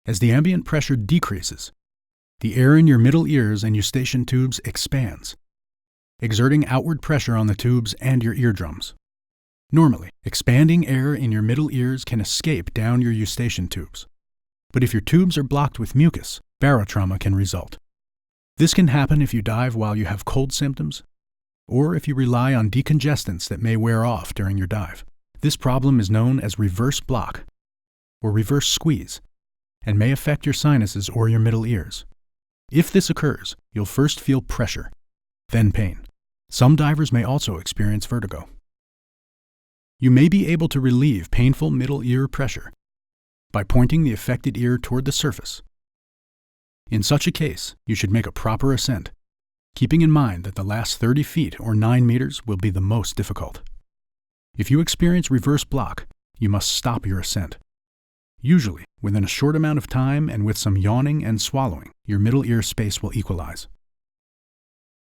As the ambient pressure decreases, the air in your middle ears and eustachian tubes expands, exerting outward pressure on the tubes and your eardrums. Normally, expanding air in your middle ears can escape down your eustachian tubes. But if your tubes are blocked with mucus, barotrauma can result. This can happen if you dive while you have cold symptoms, or if you rely on decongestants that may wear off during your dive. This problem is known as reverse block or reverse squeeze, and may affect your sinuses or your middle ears. If this occurs, you'll first feel pressure, then pain. Some divers may also experience vertigo. You may be able to relieve painful middle ear pressure by pointing the affected ear toward the surface. In such a case, you should make a proper ascent, keeping in mind that the last 30 feet or 9 meters will be the most difficult. If you experience reverse block, you must stop your ascent. Usually, within a short amount of time and with some yawning and swallowing, your middle ear space will equalize.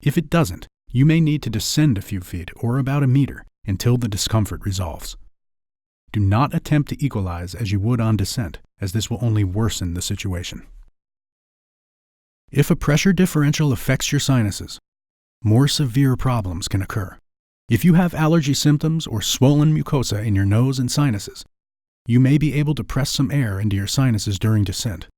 If it doesn't, you may need to descend a few feet or about a meter until the discomfort resolves. Do not attempt to equalize as you would on descent, as this will only worsen the situation. If a pressure differential affects your sinuses, more severe problems can occur. If you have allergy symptoms or swollen mucosa in your nose and sinuses, you may be able to press some air into your sinuses during descent.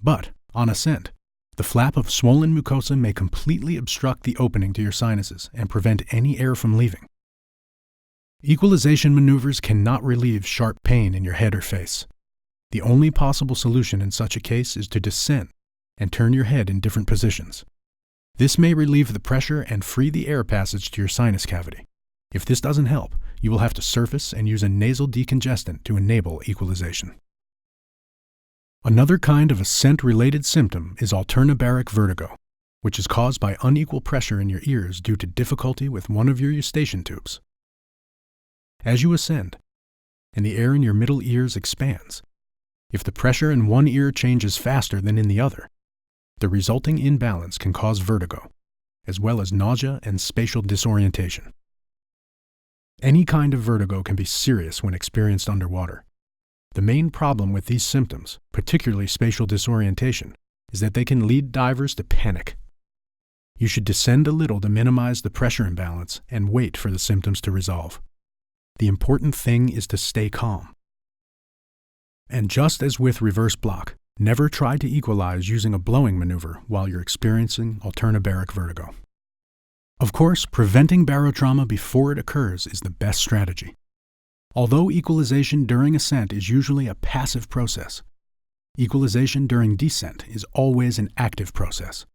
But, on ascent, the flap of swollen mucosa may completely obstruct the opening to your sinuses and prevent any air from leaving. Equalization maneuvers cannot relieve sharp pain in your head or face. The only possible solution in such a case is to descend and turn your head in different positions. This may relieve the pressure and free the air passage to your sinus cavity. If this doesn't help, you will have to surface and use a nasal decongestant to enable equalization. Another kind of ascent-related symptom is alternobaric vertigo, which is caused by unequal pressure in your ears due to difficulty with one of your eustachian tubes. As you ascend, and the air in your middle ears expands, if the pressure in one ear changes faster than in the other, the resulting imbalance can cause vertigo, as well as nausea and spatial disorientation. Any kind of vertigo can be serious when experienced underwater. The main problem with these symptoms, particularly spatial disorientation, is that they can lead divers to panic. You should descend a little to minimize the pressure imbalance and wait for the symptoms to resolve. The important thing is to stay calm. And just as with reverse block, never try to equalize using a blowing maneuver while you're experiencing alternobaric vertigo. Of course, preventing barotrauma before it occurs is the best strategy. Although equalization during ascent is usually a passive process, equalization during descent is always an active process,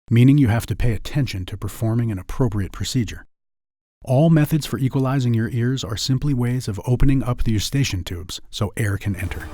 meaning you have to pay attention to performing an appropriate procedure. All methods for equalizing your ears are simply ways of opening up the eustachian tubes so air can enter.